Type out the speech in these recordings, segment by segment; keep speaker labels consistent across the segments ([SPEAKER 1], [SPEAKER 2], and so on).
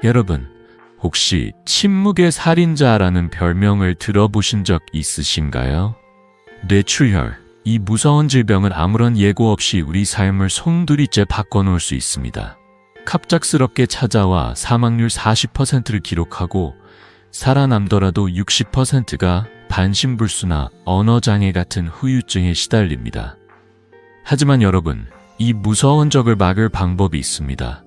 [SPEAKER 1] 여러분, 혹시 침묵의 살인자라는 별명을 들어보신 적 있으신가요? 뇌출혈, 이 무서운 질병은 아무런 예고 없이 우리 삶을 송두리째 바꿔놓을 수 있습니다. 갑작스럽게 찾아와 사망률 40%를 기록하고 살아남더라도 60%가 반신불수나 언어장애 같은 후유증에 시달립니다. 하지만 여러분, 이 무서운 적을 막을 방법이 있습니다.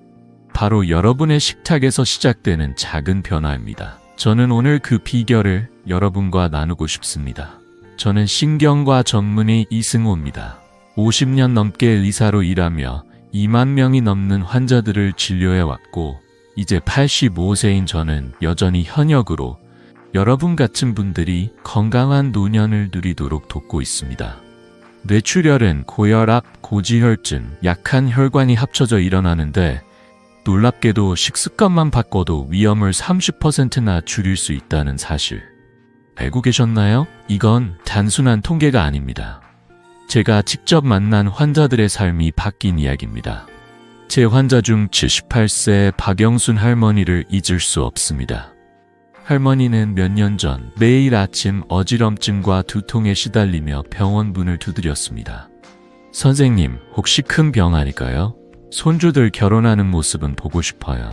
[SPEAKER 1] 바로 여러분의 식탁에서 시작되는 작은 변화입니다. 저는 오늘 그 비결을 여러분과 나누고 싶습니다. 저는 신경과 전문의 이승호입니다. 50년 넘게 의사로 일하며 2만 명이 넘는 환자들을 진료해왔고 이제 85세인 저는 여전히 현역으로 여러분 같은 분들이 건강한 노년을 누리도록 돕고 있습니다. 뇌출혈은 고혈압, 고지혈증, 약한 혈관이 합쳐져 일어나는데 놀랍게도 식습관만 바꿔도 위험을 30%나 줄일 수 있다는 사실. 알고 계셨나요? 이건 단순한 통계가 아닙니다. 제가 직접 만난 환자들의 삶이 바뀐 이야기입니다. 제 환자 중 78세 박영순 할머니를 잊을 수 없습니다. 할머니는 몇 년 전 매일 아침 어지럼증과 두통에 시달리며 병원 문을 두드렸습니다. 선생님, 혹시 큰 병 아닐까요? 손주들 결혼하는 모습은 보고 싶어요.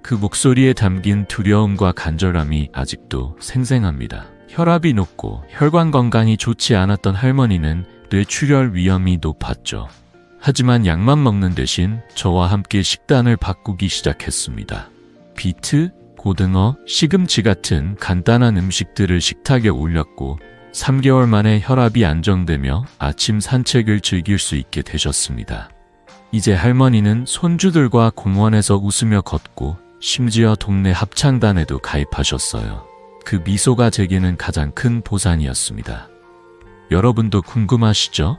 [SPEAKER 1] 그 목소리에 담긴 두려움과 간절함이 아직도 생생합니다. 혈압이 높고 혈관 건강이 좋지 않았던 할머니는 뇌출혈 위험이 높았죠. 하지만 약만 먹는 대신 저와 함께 식단을 바꾸기 시작했습니다. 비트, 고등어, 시금치 같은 간단한 음식들을 식탁에 올렸고 3개월 만에 혈압이 안정되며 아침 산책을 즐길 수 있게 되셨습니다. 이제 할머니는 손주들과 공원에서 웃으며 걷고 심지어 동네 합창단에도 가입하셨어요. 그 미소가 제게는 가장 큰 보상이었습니다. 여러분도 궁금하시죠?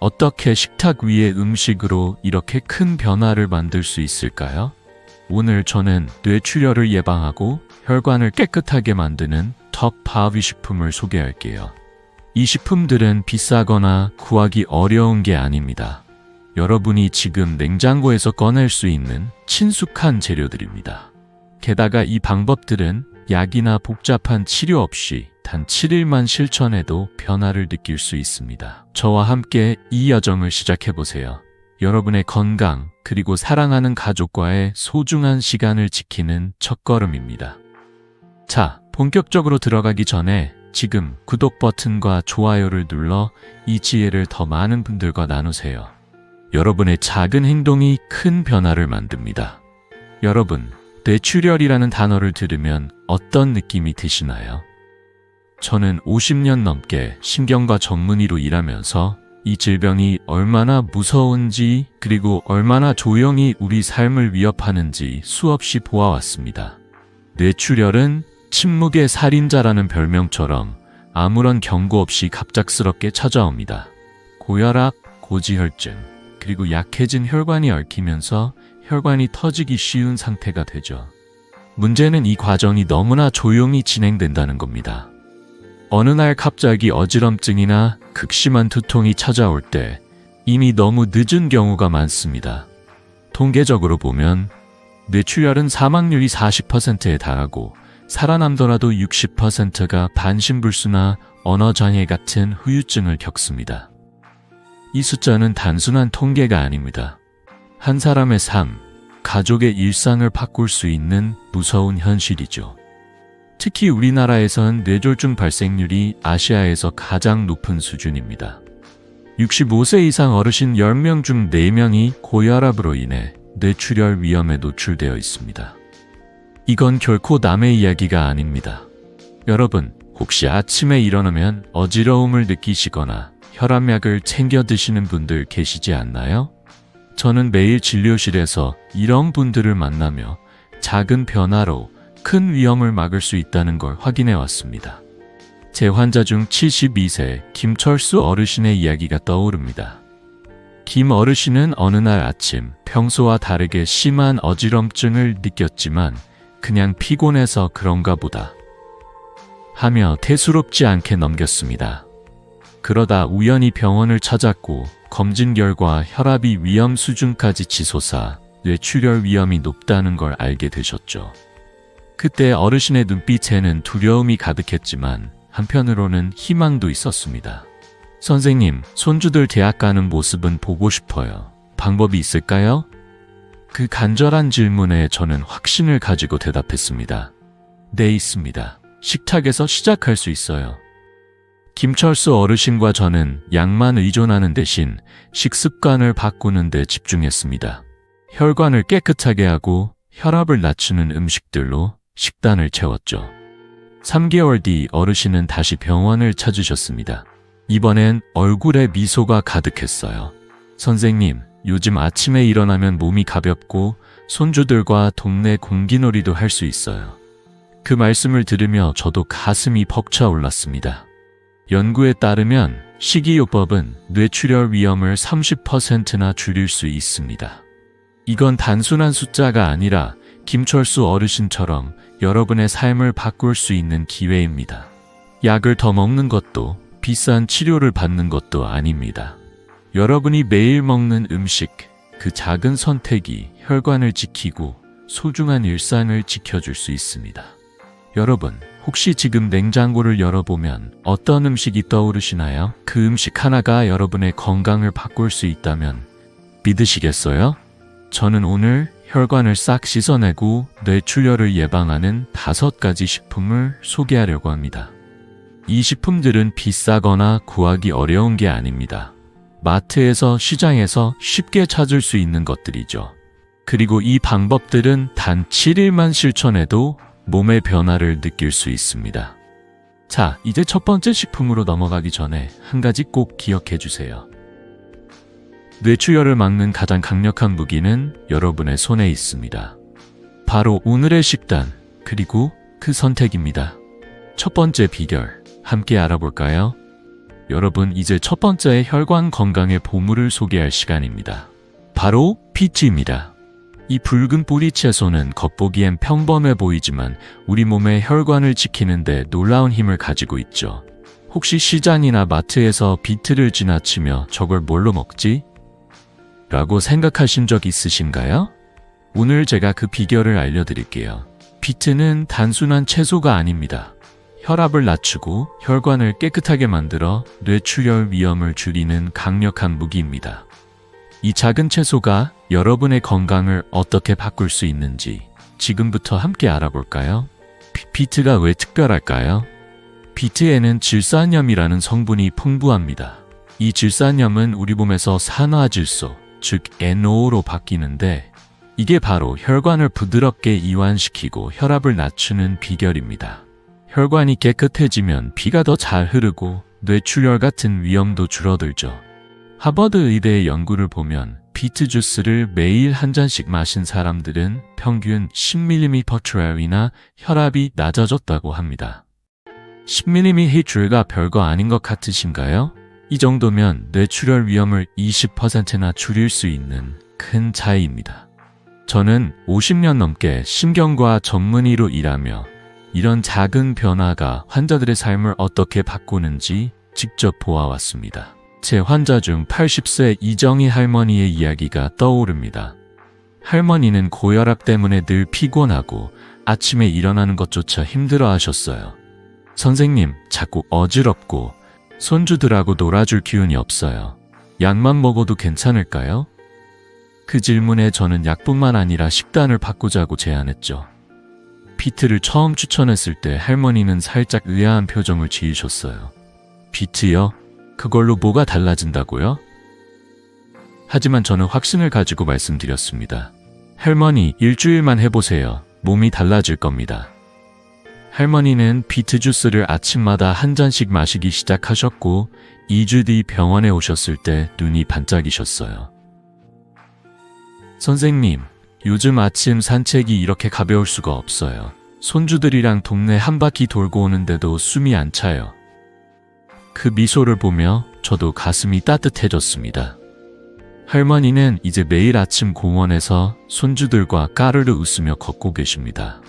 [SPEAKER 1] 어떻게 식탁 위의 음식으로 이렇게 큰 변화를 만들 수 있을까요? 오늘 저는 뇌출혈을 예방하고 혈관을 깨끗하게 만드는 톱 5위 식품을 소개할게요. 이 식품들은 비싸거나 구하기 어려운 게 아닙니다. 여러분이 지금 냉장고에서 꺼낼 수 있는 친숙한 재료들입니다. 게다가 이 방법들은 약이나 복잡한 치료 없이 단 7일만 실천해도 변화를 느낄 수 있습니다. 저와 함께 이 여정을 시작해보세요. 여러분의 건강 그리고 사랑하는 가족과의 소중한 시간을 지키는 첫걸음입니다. 자, 본격적으로 들어가기 전에 지금 구독 버튼과 좋아요를 눌러 이 지혜를 더 많은 분들과 나누세요. 여러분의 작은 행동이 큰 변화를 만듭니다. 여러분, 뇌출혈이라는 단어를 들으면 어떤 느낌이 드시나요? 저는 50년 넘게 신경과 전문의로 일하면서 이 질병이 얼마나 무서운지 그리고 얼마나 조용히 우리 삶을 위협하는지 수없이 보아왔습니다. 뇌출혈은 침묵의 살인자라는 별명처럼 아무런 경고 없이 갑작스럽게 찾아옵니다. 고혈압, 고지혈증, 그리고 약해진 혈관이 얽히면서 혈관이 터지기 쉬운 상태가 되죠. 문제는 이 과정이 너무나 조용히 진행된다는 겁니다. 어느 날 갑자기 어지럼증이나 극심한 두통이 찾아올 때 이미 너무 늦은 경우가 많습니다. 통계적으로 보면 뇌출혈은 사망률이 40%에 달하고 살아남더라도 60%가 반신불수나 언어장애 같은 후유증을 겪습니다. 이 숫자는 단순한 통계가 아닙니다. 한 사람의 삶, 가족의 일상을 바꿀 수 있는 무서운 현실이죠. 특히 우리나라에선 뇌졸중 발생률이 아시아에서 가장 높은 수준입니다. 65세 이상 어르신 10명 중 4명이 고혈압으로 인해 뇌출혈 위험에 노출되어 있습니다. 이건 결코 남의 이야기가 아닙니다. 여러분, 혹시 아침에 일어나면 어지러움을 느끼시거나 혈압약을 챙겨 드시는 분들 계시지 않나요? 저는 매일 진료실에서 이런 분들을 만나며 작은 변화로 큰 위험을 막을 수 있다는 걸 확인해 왔습니다. 제 환자 중 72세 김철수 어르신의 이야기가 떠오릅니다. 김 어르신은 어느 날 아침 평소와 다르게 심한 어지럼증을 느꼈지만 그냥 피곤해서 그런가 보다 하며 대수롭지 않게 넘겼습니다. 그러다 우연히 병원을 찾았고 검진 결과 혈압이 위험 수준까지 치솟아 뇌출혈 위험이 높다는 걸 알게 되셨죠. 그때 어르신의 눈빛에는 두려움이 가득했지만 한편으로는 희망도 있었습니다. 선생님, 손주들 대학 가는 모습은 보고 싶어요. 방법이 있을까요? 그 간절한 질문에 저는 확신을 가지고 대답했습니다. 네, 있습니다. 식탁에서 시작할 수 있어요. 김철수 어르신과 저는 약만 의존하는 대신 식습관을 바꾸는 데 집중했습니다. 혈관을 깨끗하게 하고 혈압을 낮추는 음식들로 식단을 채웠죠. 3개월 뒤 어르신은 다시 병원을 찾으셨습니다. 이번엔 얼굴에 미소가 가득했어요. 선생님, 요즘 아침에 일어나면 몸이 가볍고 손주들과 동네 공기놀이도 할 수 있어요. 그 말씀을 들으며 저도 가슴이 벅차올랐습니다. 연구에 따르면 식이요법은 뇌출혈 위험을 30%나 줄일 수 있습니다. 이건 단순한 숫자가 아니라 김철수 어르신처럼 여러분의 삶을 바꿀 수 있는 기회입니다. 약을 더 먹는 것도 비싼 치료를 받는 것도 아닙니다. 여러분이 매일 먹는 음식, 그 작은 선택이 혈관을 지키고 소중한 일상을 지켜줄 수 있습니다. 여러분, 혹시 지금 냉장고를 열어보면 어떤 음식이 떠오르시나요? 그 음식 하나가 여러분의 건강을 바꿀 수 있다면 믿으시겠어요? 저는 오늘 혈관을 싹 씻어내고 뇌출혈을 예방하는 5가지 식품을 소개하려고 합니다. 이 식품들은 비싸거나 구하기 어려운 게 아닙니다. 마트에서, 시장에서 쉽게 찾을 수 있는 것들이죠. 그리고 이 방법들은 단 7일만 실천해도 몸의 변화를 느낄 수 있습니다. 자, 이제 첫 번째 식품으로 넘어가기 전에 한 가지 꼭 기억해 주세요. 뇌출혈을 막는 가장 강력한 무기는 여러분의 손에 있습니다. 바로 오늘의 식단, 그리고 그 선택입니다. 첫 번째 비결, 함께 알아볼까요? 여러분, 이제 첫 번째 혈관 건강의 보물을 소개할 시간입니다. 바로 피트입니다. 이 붉은 뿌리 채소는 겉보기엔 평범해 보이지만 우리 몸의 혈관을 지키는데 놀라운 힘을 가지고 있죠. 혹시 시장이나 마트에서 비트를 지나치며 저걸 뭘로 먹지? 라고 생각하신 적 있으신가요? 오늘 제가 그 비결을 알려드릴게요. 비트는 단순한 채소가 아닙니다. 혈압을 낮추고 혈관을 깨끗하게 만들어 뇌출혈 위험을 줄이는 강력한 무기입니다. 이 작은 채소가 여러분의 건강을 어떻게 바꿀 수 있는지 지금부터 함께 알아볼까요? 비트가 왜 특별할까요? 비트에는 질산염이라는 성분이 풍부합니다. 이 질산염은 우리 몸에서 산화질소, 즉 NO로 바뀌는데 이게 바로 혈관을 부드럽게 이완시키고 혈압을 낮추는 비결입니다. 혈관이 깨끗해지면 피가 더 잘 흐르고 뇌출혈 같은 위험도 줄어들죠. 하버드 의대의 연구를 보면 비트 주스를 매일 한 잔씩 마신 사람들은 평균 10mmHg이나 혈압이 낮아졌다고 합니다. 10mmHg가 별거 아닌 것 같으신가요? 이 정도면 뇌출혈 위험을 20%나 줄일 수 있는 큰 차이입니다. 저는 50년 넘게 신경과 전문의로 일하며 이런 작은 변화가 환자들의 삶을 어떻게 바꾸는지 직접 보아왔습니다. 제 환자 중 80세 이정희 할머니의 이야기가 떠오릅니다. 할머니는 고혈압 때문에 늘 피곤하고 아침에 일어나는 것조차 힘들어 하셨어요. 선생님, 자꾸 어지럽고 손주들하고 놀아줄 기운이 없어요. 약만 먹어도 괜찮을까요? 그 질문에 저는 약뿐만 아니라 식단을 바꾸자고 제안했죠. 비트를 처음 추천했을 때 할머니는 살짝 의아한 표정을 지으셨어요. 비트요? 그걸로 뭐가 달라진다고요? 하지만 저는 확신을 가지고 말씀드렸습니다. 할머니, 일주일만 해보세요. 몸이 달라질 겁니다. 할머니는 비트 주스를 아침마다 한 잔씩 마시기 시작하셨고 2주 뒤 병원에 오셨을 때 눈이 반짝이셨어요. 선생님, 요즘 아침 산책이 이렇게 가벼울 수가 없어요. 손주들이랑 동네 한 바퀴 돌고 오는데도 숨이 안 차요. 그 미소를 보며 저도 가슴이 따뜻해졌습니다. 할머니는 이제 매일 아침 공원에서 손주들과 까르르 웃으며 걷고 계십니다.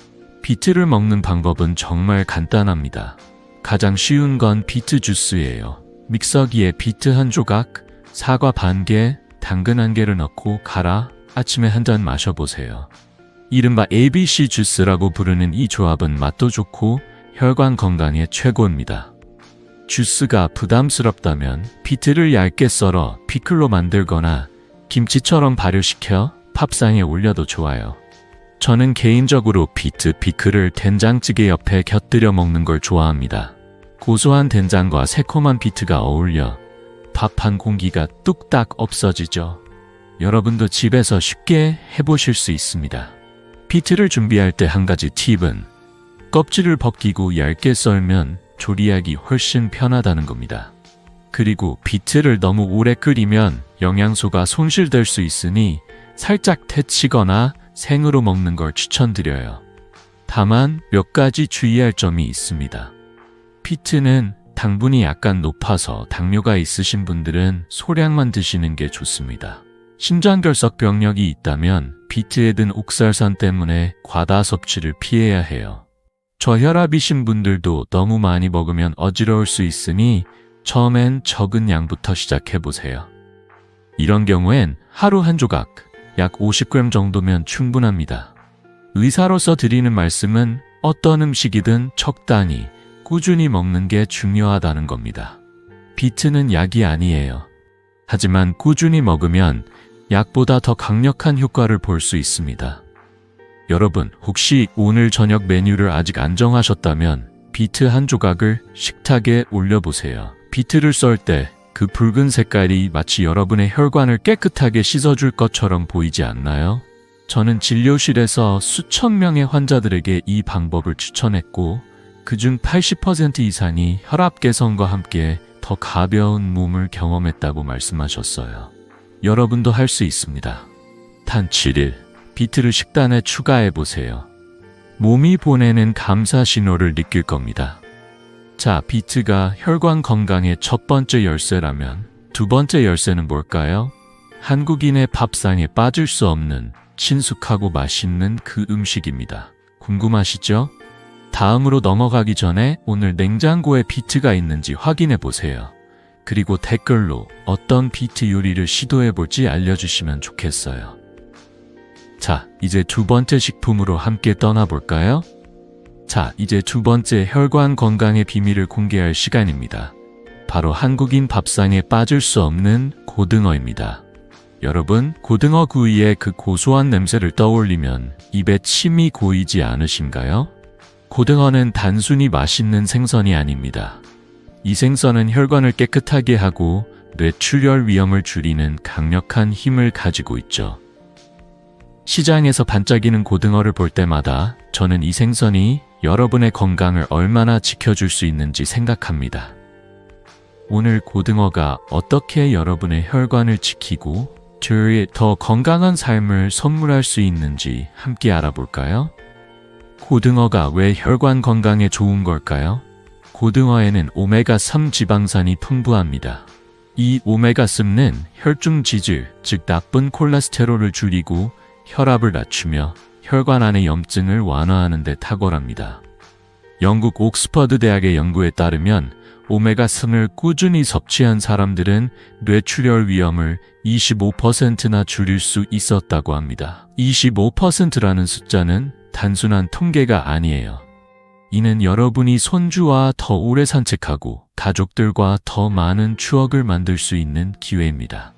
[SPEAKER 1] 비트를 먹는 방법은 정말 간단합니다. 가장 쉬운 건 비트 주스예요. 믹서기에 비트 한 조각, 사과 반 개, 당근 한 개를 넣고 갈아 아침에 한 잔 마셔보세요. 이른바 ABC 주스라고 부르는 이 조합은 맛도 좋고 혈관 건강에 최고입니다. 주스가 부담스럽다면 비트를 얇게 썰어 피클로 만들거나 김치처럼 발효시켜 팝상에 올려도 좋아요. 저는 개인적으로 비트 피클을 된장찌개 옆에 곁들여 먹는 걸 좋아합니다. 고소한 된장과 새콤한 비트가 어울려 밥 한 공기가 뚝딱 없어지죠. 여러분도 집에서 쉽게 해보실 수 있습니다. 비트를 준비할 때 한 가지 팁은 껍질을 벗기고 얇게 썰면 조리하기 훨씬 편하다는 겁니다. 그리고 비트를 너무 오래 끓이면 영양소가 손실될 수 있으니 살짝 데치거나 생으로 먹는 걸 추천드려요. 다만 몇 가지 주의할 점이 있습니다. 비트는 당분이 약간 높아서 당뇨가 있으신 분들은 소량만 드시는 게 좋습니다. 심장결석 병력이 있다면 비트에 든 옥살산 때문에 과다 섭취를 피해야 해요. 저혈압이신 분들도 너무 많이 먹으면 어지러울 수 있으니 처음엔 적은 양부터 시작해보세요. 이런 경우엔 하루 한 조각, 약 50g 정도면 충분합니다. 의사로서 드리는 말씀은 어떤 음식이든 적당히, 꾸준히 먹는 게 중요하다는 겁니다. 비트는 약이 아니에요. 하지만 꾸준히 먹으면 약보다 더 강력한 효과를 볼 수 있습니다. 여러분, 혹시 오늘 저녁 메뉴를 아직 안 정하셨다면 비트 한 조각을 식탁에 올려보세요. 비트를 썰 때 그 붉은 색깔이 마치 여러분의 혈관을 깨끗하게 씻어줄 것처럼 보이지 않나요? 저는 진료실에서 수천 명의 환자들에게 이 방법을 추천했고 그중 80% 이상이 혈압 개선과 함께 더 가벼운 몸을 경험했다고 말씀하셨어요. 여러분도 할 수 있습니다. 단 7일, 비트를 식단에 추가해보세요. 몸이 보내는 감사 신호를 느낄 겁니다. 자, 비트가 혈관 건강의 첫 번째 열쇠라면 두 번째 열쇠는 뭘까요? 한국인의 밥상에 빠질 수 없는 친숙하고 맛있는 그 음식입니다. 궁금하시죠? 다음으로 넘어가기 전에 오늘 냉장고에 비트가 있는지 확인해 보세요. 그리고 댓글로 어떤 비트 요리를 시도해볼지 알려주시면 좋겠어요. 자, 이제 두 번째 식품으로 함께 떠나볼까요? 자, 이제 두 번째 혈관 건강의 비밀을 공개할 시간입니다. 바로 한국인 밥상에 빠질 수 없는 고등어입니다. 여러분, 고등어 구이의 그 고소한 냄새를 떠올리면 입에 침이 고이지 않으신가요? 고등어는 단순히 맛있는 생선이 아닙니다. 이 생선은 혈관을 깨끗하게 하고 뇌출혈 위험을 줄이는 강력한 힘을 가지고 있죠. 시장에서 반짝이는 고등어를 볼 때마다 저는 이 생선이 여러분의 건강을 얼마나 지켜줄 수 있는지 생각합니다. 오늘 고등어가 어떻게 여러분의 혈관을 지키고 더 건강한 삶을 선물할 수 있는지 함께 알아볼까요? 고등어가 왜 혈관 건강에 좋은 걸까요? 고등어에는 오메가3 지방산이 풍부합니다. 이 오메가3는 혈중 지질, 즉 나쁜 콜레스테롤을 줄이고 혈압을 낮추며 혈관 안의 염증을 완화하는 데 탁월합니다. 영국 옥스퍼드 대학의 연구에 따르면 오메가3을 꾸준히 섭취한 사람들은 뇌출혈 위험을 25%나 줄일 수 있었다고 합니다. 25%라는 숫자는 단순한 통계가 아니에요. 이는 여러분이 손주와 더 오래 산책하고 가족들과 더 많은 추억을 만들 수 있는 기회입니다.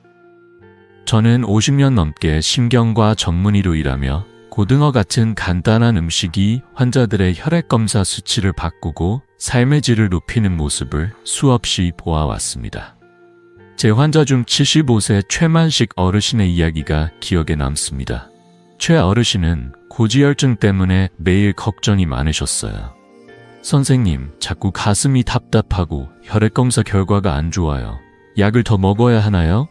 [SPEAKER 1] 저는 50년 넘게 심경과 전문의로 일하며 고등어 같은 간단한 음식이 환자들의 혈액검사 수치를 바꾸고 삶의 질을 높이는 모습을 수없이 보아왔습니다. 제 환자 중 75세 최만식 어르신의 이야기가 기억에 남습니다. 최 어르신은 고지혈증 때문에 매일 걱정이 많으셨어요. 선생님, 자꾸 가슴이 답답하고 혈액검사 결과가 안 좋아요. 약을 더 먹어야 하나요?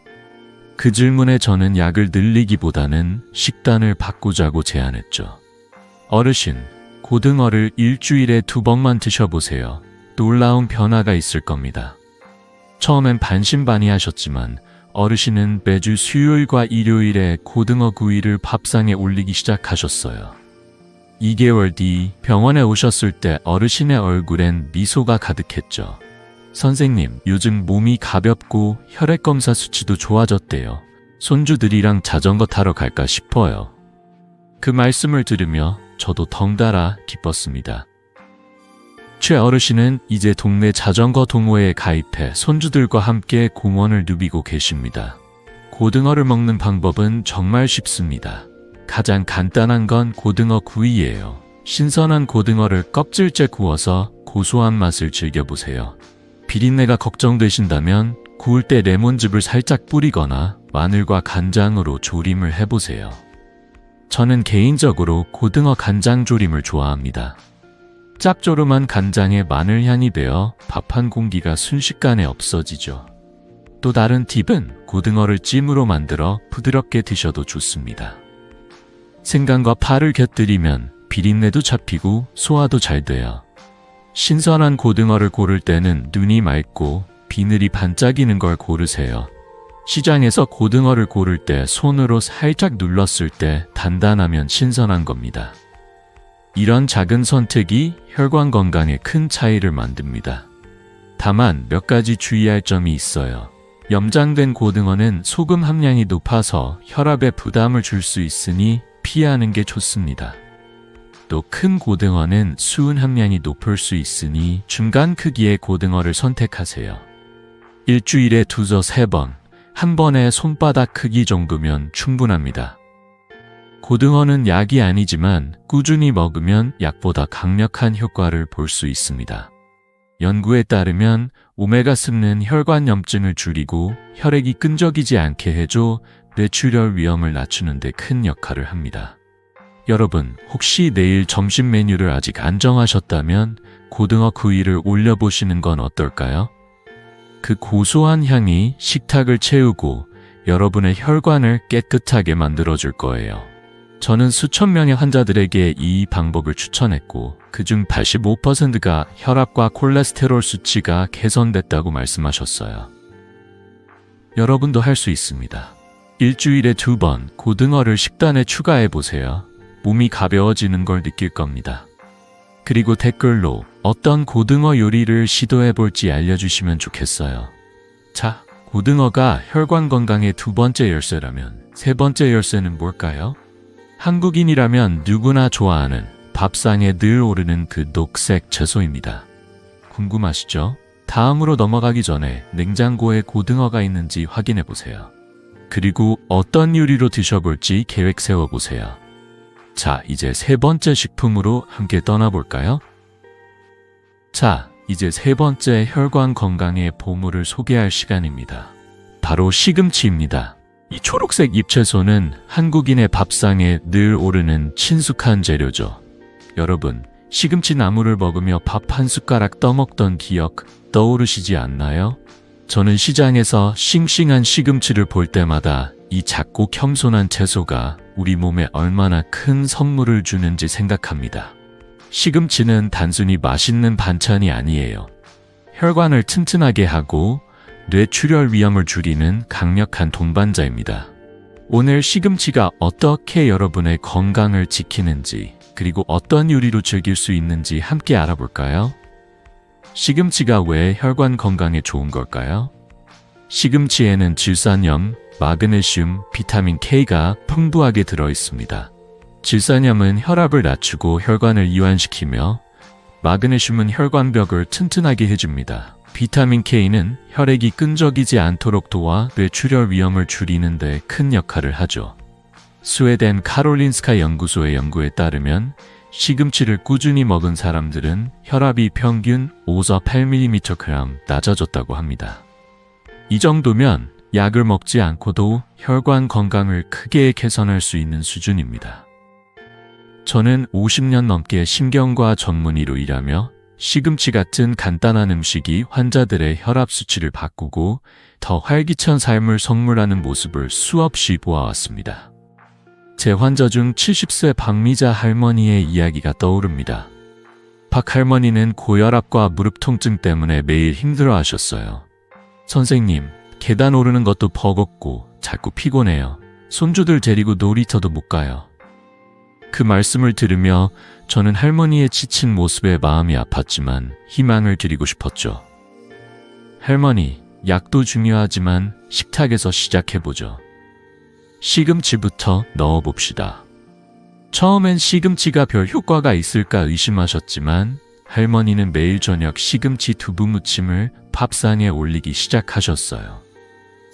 [SPEAKER 1] 그 질문에 저는 약을 늘리기보다는 식단을 바꾸자고 제안했죠. 어르신, 고등어를 일주일에 2번만 드셔보세요. 놀라운 변화가 있을 겁니다. 처음엔 반신반의하셨지만 어르신은 매주 수요일과 일요일에 고등어 구이를 밥상에 올리기 시작하셨어요. 2개월 뒤 병원에 오셨을 때 어르신의 얼굴엔 미소가 가득했죠. 선생님, 요즘 몸이 가볍고 혈액검사 수치도 좋아졌대요. 손주들이랑 자전거 타러 갈까 싶어요. 그 말씀을 들으며 저도 덩달아 기뻤습니다. 최 어르신은 이제 동네 자전거 동호회에 가입해 손주들과 함께 공원을 누비고 계십니다. 고등어를 먹는 방법은 정말 쉽습니다. 가장 간단한 건 고등어 구이예요. 신선한 고등어를 껍질째 구워서 고소한 맛을 즐겨보세요. 비린내가 걱정되신다면 구울 때 레몬즙을 살짝 뿌리거나 마늘과 간장으로 조림을 해보세요. 저는 개인적으로 고등어 간장조림을 좋아합니다. 짭조름한 간장에 마늘향이 배어 밥 한 공기가 순식간에 없어지죠. 또 다른 팁은 고등어를 찜으로 만들어 부드럽게 드셔도 좋습니다. 생강과 파를 곁들이면 비린내도 잡히고 소화도 잘 돼요. 신선한 고등어를 고를 때는 눈이 맑고 비늘이 반짝이는 걸 고르세요. 시장에서 고등어를 고를 때 손으로 살짝 눌렀을 때 단단하면 신선한 겁니다. 이런 작은 선택이 혈관 건강에 큰 차이를 만듭니다. 다만 몇 가지 주의할 점이 있어요. 염장된 고등어는 소금 함량이 높아서 혈압에 부담을 줄 수 있으니 피하는 게 좋습니다. 또 큰 고등어는 수은 함량이 높을 수 있으니 중간 크기의 고등어를 선택하세요. 일주일에 2서 3번, 한 번에 손바닥 크기 정도면 충분합니다. 고등어는 약이 아니지만 꾸준히 먹으면 약보다 강력한 효과를 볼 수 있습니다. 연구에 따르면 오메가3는 혈관염증을 줄이고 혈액이 끈적이지 않게 해줘 뇌출혈 위험을 낮추는 데 큰 역할을 합니다. 여러분, 혹시 내일 점심 메뉴를 아직 안 정하셨다면 고등어 구이를 올려보시는 건 어떨까요? 그 고소한 향이 식탁을 채우고 여러분의 혈관을 깨끗하게 만들어줄 거예요. 저는 수천 명의 환자들에게 이 방법을 추천했고 그중 85%가 혈압과 콜레스테롤 수치가 개선됐다고 말씀하셨어요. 여러분도 할 수 있습니다. 일주일에 2번 고등어를 식단에 추가해보세요. 몸이 가벼워지는 걸 느낄 겁니다. 그리고 댓글로 어떤 고등어 요리를 시도해볼지 알려주시면 좋겠어요. 자, 고등어가 혈관 건강의 2번째 열쇠라면 3번째 열쇠는 뭘까요? 한국인이라면 누구나 좋아하는 밥상에 늘 오르는 그 녹색 채소입니다. 궁금하시죠? 다음으로 넘어가기 전에 냉장고에 고등어가 있는지 확인해보세요. 그리고 어떤 요리로 드셔볼지 계획 세워보세요. 자, 이제 3번째 식품으로 함께 떠나볼까요? 자, 이제 3번째 혈관 건강의 보물을 소개할 시간입니다. 바로 시금치입니다. 이 초록색 잎채소는 한국인의 밥상에 늘 오르는 친숙한 재료죠. 여러분, 시금치 나물을 먹으며 밥 한 숟가락 떠먹던 기억 떠오르시지 않나요? 저는 시장에서 싱싱한 시금치를 볼 때마다 이 작고 겸손한 채소가 우리 몸에 얼마나 큰 선물을 주는지 생각합니다. 시금치는 단순히 맛있는 반찬이 아니에요. 혈관을 튼튼하게 하고 뇌출혈 위험을 줄이는 강력한 동반자입니다. 오늘 시금치가 어떻게 여러분의 건강을 지키는지 그리고 어떤 요리로 즐길 수 있는지 함께 알아볼까요? 시금치가 왜 혈관 건강에 좋은 걸까요? 시금치에는 질산염, 마그네슘, 비타민 K가 풍부하게 들어있습니다. 질산염은 혈압을 낮추고 혈관을 이완시키며 마그네슘은 혈관벽을 튼튼하게 해줍니다. 비타민 K는 혈액이 끈적이지 않도록 도와 뇌출혈 위험을 줄이는 데 큰 역할을 하죠. 스웨덴 카롤린스카 연구소의 연구에 따르면 시금치를 꾸준히 먹은 사람들은 혈압이 평균 5서 8mm 낮아졌다고 합니다. 이 정도면 약을 먹지 않고도 혈관 건강을 크게 개선할 수 있는 수준입니다. 저는 50년 넘게 심경과 전문의로 일하며 시금치 같은 간단한 음식이 환자들의 혈압 수치를 바꾸고 더 활기찬 삶을 선물하는 모습을 수없이 보아왔습니다. 제 환자 중 70세 박미자 할머니의 이야기가 떠오릅니다. 박 할머니는 고혈압과 무릎 통증 때문에 매일 힘들어하셨어요. 선생님, 계단 오르는 것도 버겁고 자꾸 피곤해요. 손주들 데리고 놀이터도 못 가요. 그 말씀을 들으며 저는 할머니의 지친 모습에 마음이 아팠지만 희망을 드리고 싶었죠. 할머니, 약도 중요하지만 식탁에서 시작해보죠. 시금치부터 넣어봅시다. 처음엔 시금치가 별 효과가 있을까 의심하셨지만 할머니는 매일 저녁 시금치 두부 무침을 밥상에 올리기 시작하셨어요.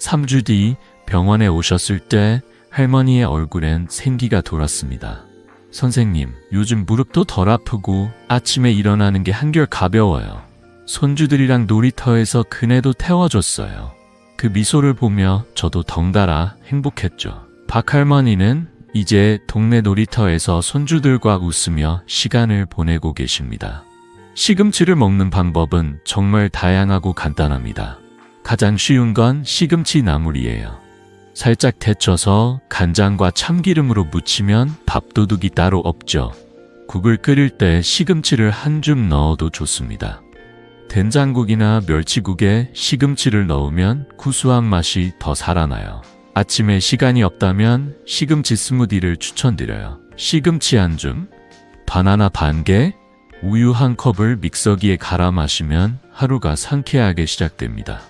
[SPEAKER 1] 3주 뒤 병원에 오셨을 때 할머니의 얼굴엔 생기가 돌았습니다. 선생님, 요즘 무릎도 덜 아프고 아침에 일어나는 게 한결 가벼워요. 손주들이랑 놀이터에서 그네도 태워줬어요. 그 미소를 보며 저도 덩달아 행복했죠. 박할머니는 이제 동네 놀이터에서 손주들과 웃으며 시간을 보내고 계십니다. 시금치를 먹는 방법은 정말 다양하고 간단합니다. 가장 쉬운 건 시금치 나물이에요. 살짝 데쳐서 간장과 참기름으로 무치면 밥도둑이 따로 없죠. 국을 끓일 때 시금치를 한 줌 넣어도 좋습니다. 된장국이나 멸치국에 시금치를 넣으면 구수한 맛이 더 살아나요. 아침에 시간이 없다면 시금치 스무디를 추천드려요. 시금치 한 줌, 바나나 반 개, 우유 한 컵을 믹서기에 갈아 마시면 하루가 상쾌하게 시작됩니다.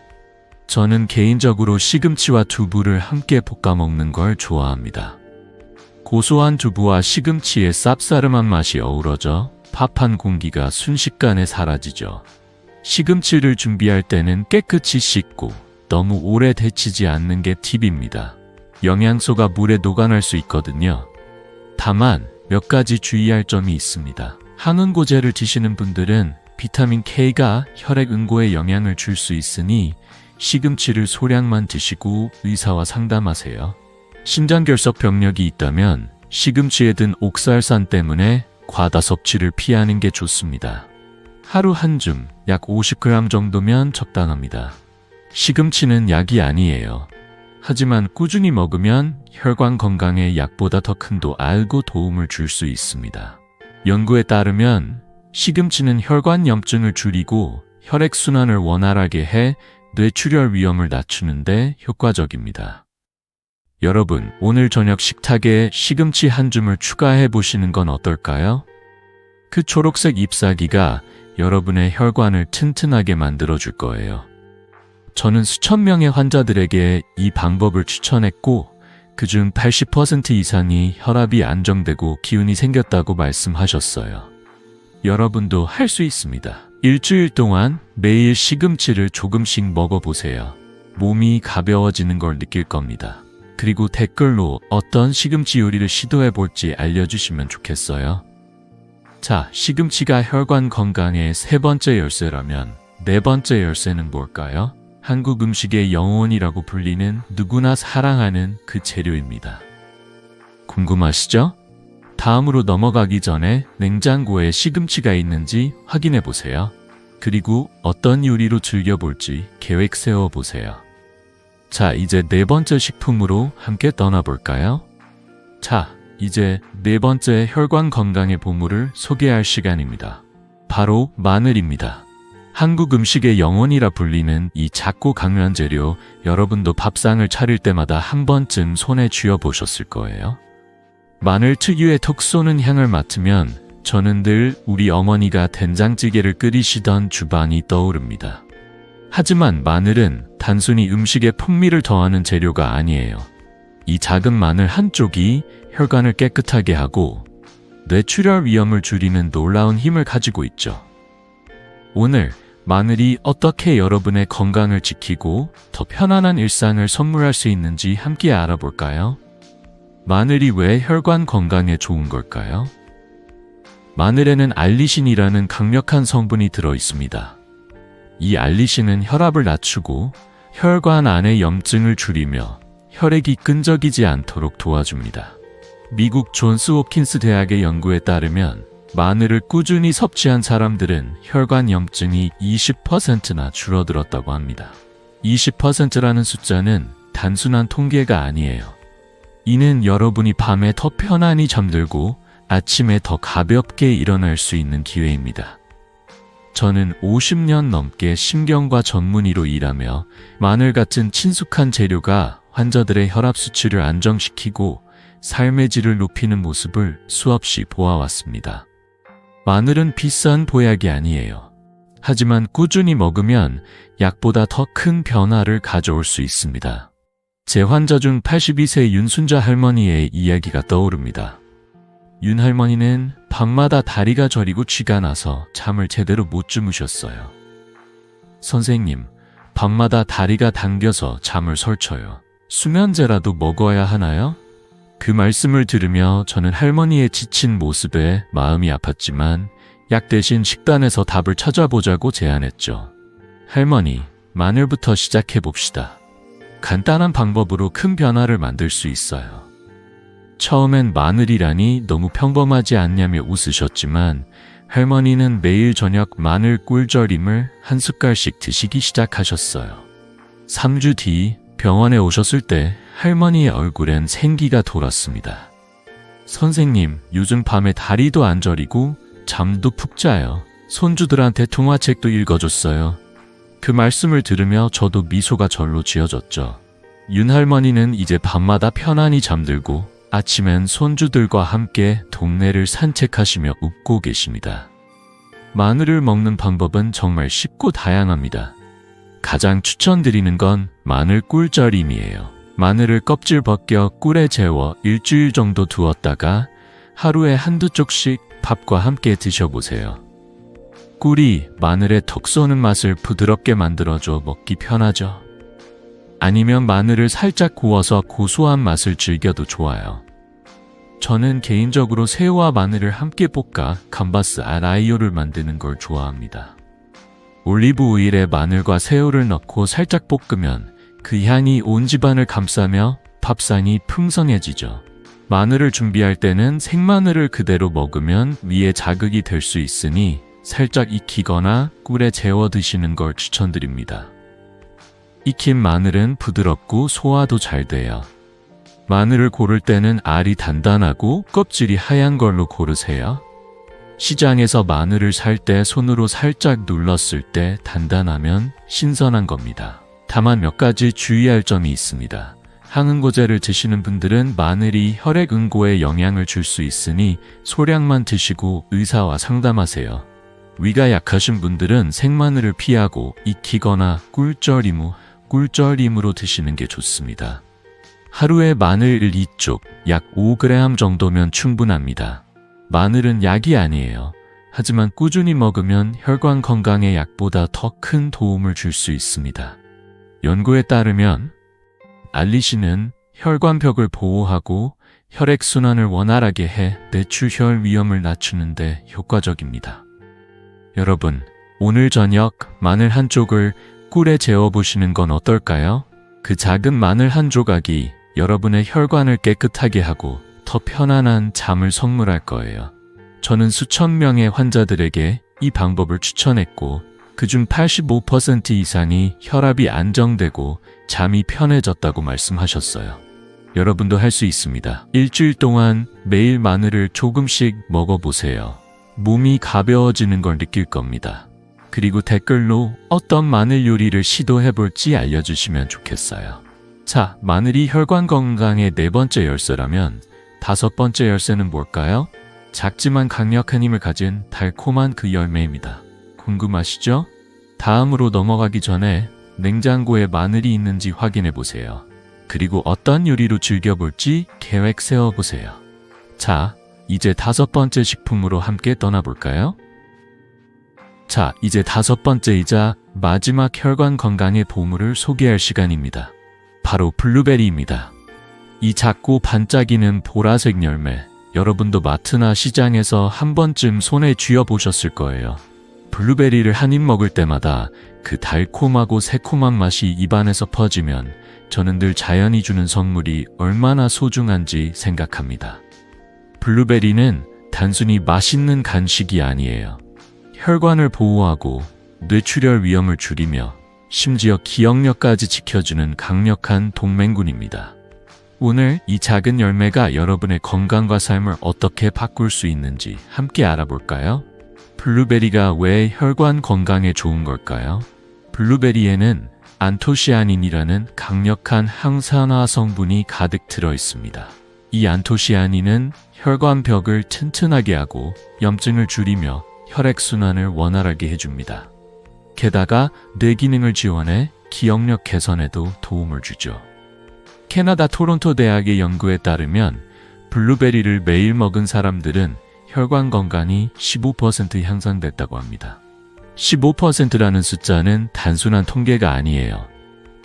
[SPEAKER 1] 저는 개인적으로 시금치와 두부를 함께 볶아 먹는 걸 좋아합니다. 고소한 두부와 시금치의 쌉싸름한 맛이 어우러져 밥 한 공기가 순식간에 사라지죠. 시금치를 준비할 때는 깨끗이 씻고 너무 오래 데치지 않는 게 팁입니다. 영양소가 물에 녹아날 수 있거든요. 다만 몇 가지 주의할 점이 있습니다. 한운고제를 드시는 분들은 비타민 K가 혈액 응고에 영향을 줄 수 있으니 시금치를 소량만 드시고 의사와 상담하세요. 신장결석 병력이 있다면 시금치에 든 옥살산 때문에 과다 섭취를 피하는 게 좋습니다. 하루 한 줌, 약 50g 정도면 적당합니다. 시금치는 약이 아니에요. 하지만 꾸준히 먹으면 혈관 건강에 약보다 더 큰 알고 도움을 줄 수 있습니다. 연구에 따르면 시금치는 혈관 염증을 줄이고 혈액순환을 원활하게 해 뇌출혈 위험을 낮추는데 효과적입니다. 여러분, 오늘 저녁 식탁에 시금치 한 줌을 추가해 보시는 건 어떨까요? 그 초록색 잎사귀가 여러분의 혈관을 튼튼하게 만들어 줄 거예요. 저는 수천 명의 환자들에게 이 방법을 추천했고 그중 80% 이상이 혈압이 안정되고 기운이 생겼다고 말씀하셨어요. 여러분도 할 수 있습니다. 일주일 동안 매일 시금치를 조금씩 먹어보세요. 몸이 가벼워지는 걸 느낄 겁니다. 그리고 댓글로 어떤 시금치 요리를 시도해볼지 알려주시면 좋겠어요. 자, 시금치가 혈관 건강의 세 번째 열쇠라면 네 번째 열쇠는 뭘까요? 한국 음식의 영혼이라고 불리는 누구나 사랑하는 그 재료입니다. 궁금하시죠? 다음으로 넘어가기 전에 냉장고에 시금치가 있는지 확인해 보세요. 그리고 어떤 요리로 즐겨볼지 계획 세워보세요. 자, 이제 네 번째 식품으로 함께 떠나볼까요? 자, 이제 네 번째 혈관 건강의 보물을 소개할 시간입니다. 바로 마늘입니다. 한국 음식의 영혼이라 불리는 이 작고 강렬한 재료, 여러분도 밥상을 차릴 때마다 한 번쯤 손에 쥐어보셨을 거예요. 마늘 특유의 톡 쏘는 향을 맡으면 저는 늘 우리 어머니가 된장찌개를 끓이시던 주방이 떠오릅니다. 하지만 마늘은 단순히 음식에 풍미를 더하는 재료가 아니에요. 이 작은 마늘 한쪽이 혈관을 깨끗하게 하고 뇌출혈 위험을 줄이는 놀라운 힘을 가지고 있죠. 오늘 마늘이 어떻게 여러분의 건강을 지키고 더 편안한 일상을 선물할 수 있는지 함께 알아볼까요? 마늘이 왜 혈관 건강에 좋은 걸까요? 마늘에는 알리신이라는 강력한 성분이 들어 있습니다. 이 알리신은 혈압을 낮추고 혈관 안의 염증을 줄이며 혈액이 끈적이지 않도록 도와줍니다. 미국 존스 홉킨스 대학의 연구에 따르면 마늘을 꾸준히 섭취한 사람들은 혈관 염증이 20%나 줄어들었다고 합니다. 20%라는 숫자는 단순한 통계가 아니에요. 이는 여러분이 밤에 더 편안히 잠들고 아침에 더 가볍게 일어날 수 있는 기회입니다. 저는 50년 넘게 신경과 전문의로 일하며 마늘 같은 친숙한 재료가 환자들의 혈압 수치를 안정시키고 삶의 질을 높이는 모습을 수없이 보아왔습니다. 마늘은 비싼 보약이 아니에요. 하지만 꾸준히 먹으면 약보다 더 큰 변화를 가져올 수 있습니다. 제 환자 중 82세 윤순자 할머니의 이야기가 떠오릅니다. 윤 할머니는 밤마다 다리가 저리고 쥐가 나서 잠을 제대로 못 주무셨어요. 선생님, 밤마다 다리가 당겨서 잠을 설쳐요. 수면제라도 먹어야 하나요? 그 말씀을 들으며 저는 할머니의 지친 모습에 마음이 아팠지만 약 대신 식단에서 답을 찾아보자고 제안했죠. 할머니, 마늘부터 시작해 봅시다. 간단한 방법으로 큰 변화를 만들 수 있어요. 처음엔 마늘이라니 너무 평범하지 않냐며 웃으셨지만 할머니는 매일 저녁 마늘 꿀절임을 한 숟갈씩 드시기 시작하셨어요. 3주 뒤 병원에 오셨을 때 할머니의 얼굴엔 생기가 돌았습니다. 선생님, 요즘 밤에 다리도 안 저리고 잠도 푹 자요. 손주들한테 동화책도 읽어줬어요. 그 말씀을 들으며 저도 미소가 절로 지어졌죠. 윤 할머니는 이제 밤마다 편안히 잠들고 아침엔 손주들과 함께 동네를 산책하시며 웃고 계십니다. 마늘을 먹는 방법은 정말 쉽고 다양합니다. 가장 추천드리는 건 마늘 꿀절임이에요. 마늘을 껍질 벗겨 꿀에 재워 일주일 정도 두었다가 하루에 한두 쪽씩 밥과 함께 드셔보세요. 꿀이 마늘의 톡 쏘는 맛을 부드럽게 만들어줘 먹기 편하죠. 아니면 마늘을 살짝 구워서 고소한 맛을 즐겨도 좋아요. 저는 개인적으로 새우와 마늘을 함께 볶아 감바스 아라이오를 만드는 걸 좋아합니다. 올리브 오일에 마늘과 새우를 넣고 살짝 볶으면 그 향이 온 집안을 감싸며 밥상이 풍성해지죠. 마늘을 준비할 때는 생마늘을 그대로 먹으면 위에 자극이 될 수 있으니 살짝 익히거나 꿀에 재워 드시는 걸 추천드립니다. 익힌 마늘은 부드럽고 소화도 잘 돼요. 마늘을 고를 때는 알이 단단하고 껍질이 하얀 걸로 고르세요. 시장에서 마늘을 살 때 손으로 살짝 눌렀을 때 단단하면 신선한 겁니다. 다만 몇 가지 주의할 점이 있습니다. 항응고제를 드시는 분들은 마늘이 혈액 응고에 영향을 줄 수 있으니 소량만 드시고 의사와 상담하세요. 위가 약하신 분들은 생마늘을 피하고 익히거나 꿀절임으로 드시는 게 좋습니다. 하루에 마늘 2쪽, 약 5g 정도면 충분합니다. 마늘은 약이 아니에요. 하지만 꾸준히 먹으면 혈관 건강에 약보다 더 큰 도움을 줄 수 있습니다. 연구에 따르면 알리신은 혈관벽을 보호하고 혈액순환을 원활하게 해 뇌출혈 위험을 낮추는 데 효과적입니다. 여러분, 오늘 저녁 마늘 한 쪽을 꿀에 재워보시는 건 어떨까요? 그 작은 마늘 한 조각이 여러분의 혈관을 깨끗하게 하고 더 편안한 잠을 선물할 거예요. 저는 수천 명의 환자들에게 이 방법을 추천했고 그중 85% 이상이 혈압이 안정되고 잠이 편해졌다고 말씀하셨어요. 여러분도 할 수 있습니다. 일주일 동안 매일 마늘을 조금씩 먹어보세요. 몸이 가벼워지는 걸 느낄 겁니다. 그리고 댓글로 어떤 마늘 요리를 시도해볼지 알려주시면 좋겠어요. 자, 마늘이 혈관 건강의 4번째 열쇠라면 5번째 열쇠는 뭘까요? 작지만 강력한 힘을 가진 달콤한 그 열매입니다. 궁금하시죠? 다음으로 넘어가기 전에 냉장고에 마늘이 있는지 확인해 보세요. 그리고 어떤 요리로 즐겨볼지 계획 세워보세요. 자, 이제 5번째 식품으로 함께 떠나볼까요? 자, 이제 5번째이자 마지막 혈관 건강의 보물을 소개할 시간입니다. 바로 블루베리입니다. 이 작고 반짝이는 보라색 열매, 여러분도 마트나 시장에서 한 번쯤 손에 쥐어보셨을 거예요. 블루베리를 한 입 먹을 때마다 그 달콤하고 새콤한 맛이 입안에서 퍼지면 저는 늘 자연이 주는 선물이 얼마나 소중한지 생각합니다. 블루베리는 단순히 맛있는 간식이 아니에요. 혈관을 보호하고 뇌출혈 위험을 줄이며 심지어 기억력까지 지켜주는 강력한 동맹군입니다. 오늘 이 작은 열매가 여러분의 건강과 삶을 어떻게 바꿀 수 있는지 함께 알아볼까요? 블루베리가 왜 혈관 건강에 좋은 걸까요? 블루베리에는 안토시아닌이라는 강력한 항산화 성분이 가득 들어 있습니다. 이 안토시아닌은 혈관벽을 튼튼하게 하고 염증을 줄이며 혈액순환을 원활하게 해줍니다. 게다가 뇌 기능을 지원해 기억력 개선에도 도움을 주죠. 캐나다 토론토 대학의 연구에 따르면 블루베리를 매일 먹은 사람들은 혈관 건강이 15% 향상됐다고 합니다. 15%라는 숫자는 단순한 통계가 아니에요.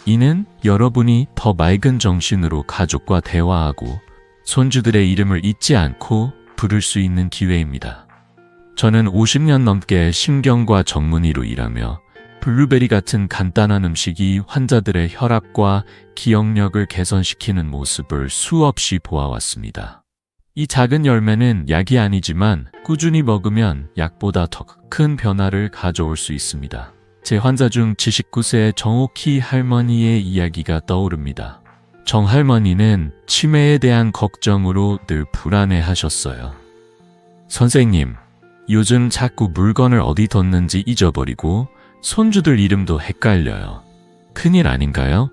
[SPEAKER 1] 이는 여러분이 더 맑은 정신으로 가족과 대화하고 손주들의 이름을 잊지 않고 부를 수 있는 기회입니다. 저는 50년 넘게 신경과 전문의로 일하며 블루베리 같은 간단한 음식이 환자들의 혈압과 기억력을 개선시키는 모습을 수없이 보아왔습니다. 이 작은 열매는 약이 아니지만 꾸준히 먹으면 약보다 더 큰 변화를 가져올 수 있습니다. 제 환자 중 79세 정옥희 할머니의 이야기가 떠오릅니다. 정 할머니는 치매에 대한 걱정으로 늘 불안해하셨어요. 선생님, 요즘 자꾸 물건을 어디 뒀는지 잊어버리고 손주들 이름도 헷갈려요. 큰일 아닌가요?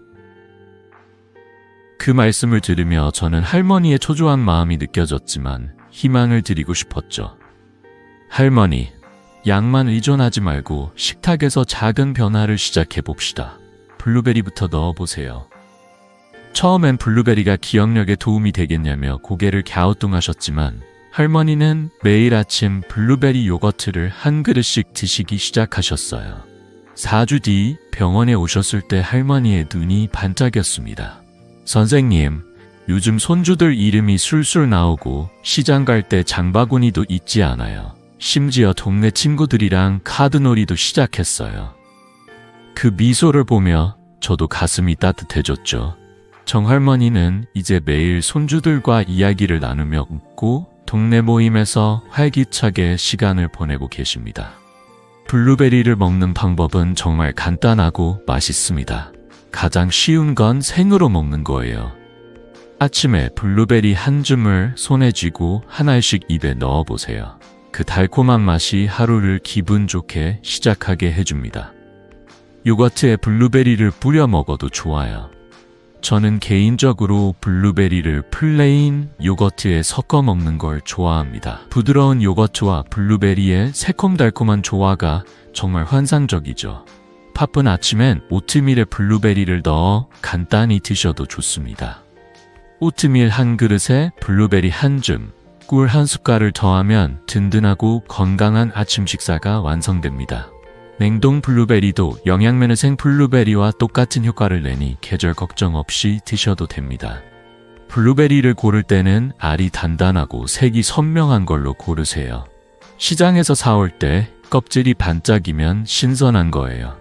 [SPEAKER 1] 그 말씀을 들으며 저는 할머니의 초조한 마음이 느껴졌지만 희망을 드리고 싶었죠. 할머니, 약만 의존하지 말고 식탁에서 작은 변화를 시작해 봅시다. 블루베리부터 넣어보세요. 처음엔 블루베리가 기억력에 도움이 되겠냐며 고개를 갸우뚱하셨지만 할머니는 매일 아침 블루베리 요거트를 한 그릇씩 드시기 시작하셨어요. 4주 뒤 병원에 오셨을 때 할머니의 눈이 반짝였습니다. 선생님, 요즘 손주들 이름이 술술 나오고 시장 갈 때 장바구니도 잊지 않아요. 심지어 동네 친구들이랑 카드놀이도 시작했어요. 그 미소를 보며 저도 가슴이 따뜻해졌죠. 정할머니는 이제 매일 손주들과 이야기를 나누며 웃고 동네 모임에서 활기차게 시간을 보내고 계십니다. 블루베리를 먹는 방법은 정말 간단하고 맛있습니다. 가장 쉬운 건 생으로 먹는 거예요. 아침에 블루베리 한 줌을 손에 쥐고 한 알씩 입에 넣어보세요. 그 달콤한 맛이 하루를 기분 좋게 시작하게 해줍니다. 요거트에 블루베리를 뿌려 먹어도 좋아요. 저는 개인적으로 블루베리를 플레인 요거트에 섞어 먹는 걸 좋아합니다. 부드러운 요거트와 블루베리의 새콤달콤한 조화가 정말 환상적이죠. 바쁜 아침엔 오트밀에 블루베리를 넣어 간단히 드셔도 좋습니다. 오트밀 한 그릇에 블루베리 한 줌, 꿀 한 숟갈을 더하면 든든하고 건강한 아침 식사가 완성됩니다. 냉동 블루베리도 영양면의 생 블루베리와 똑같은 효과를 내니 계절 걱정 없이 드셔도 됩니다. 블루베리를 고를 때는 알이 단단하고 색이 선명한 걸로 고르세요. 시장에서 사올 때 껍질이 반짝이면 신선한 거예요.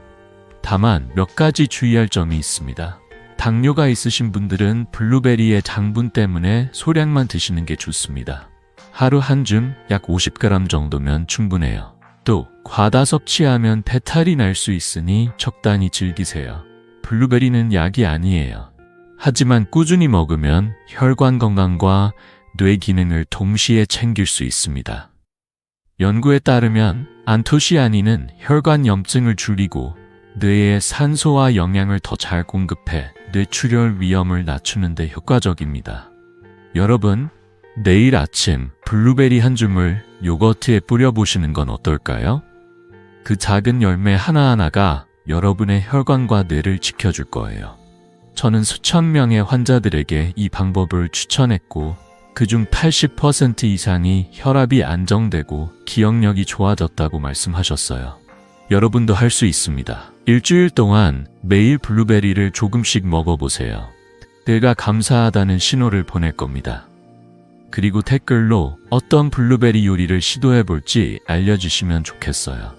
[SPEAKER 1] 다만 몇 가지 주의할 점이 있습니다. 당뇨가 있으신 분들은 블루베리의 당분 때문에 소량만 드시는 게 좋습니다. 하루 한 줌 약 50g 정도면 충분해요. 또 과다 섭취하면 배탈이 날 수 있으니 적당히 즐기세요. 블루베리는 약이 아니에요. 하지만 꾸준히 먹으면 혈관 건강과 뇌 기능을 동시에 챙길 수 있습니다. 연구에 따르면 안토시아닌은 혈관 염증을 줄이고 뇌에 산소와 영양을 더 잘 공급해 뇌출혈 위험을 낮추는 데 효과적입니다. 여러분, 내일 아침 블루베리 한 줌을 요거트에 뿌려보시는 건 어떨까요? 그 작은 열매 하나하나가 여러분의 혈관과 뇌를 지켜줄 거예요. 저는 수천 명의 환자들에게 이 방법을 추천했고 그중 80% 이상이 혈압이 안정되고 기억력이 좋아졌다고 말씀하셨어요. 여러분도 할 수 있습니다. 일주일 동안 매일 블루베리를 조금씩 먹어보세요. 내가 감사하다는 신호를 보낼 겁니다. 그리고 댓글로 어떤 블루베리 요리를 시도해볼지 알려주시면 좋겠어요.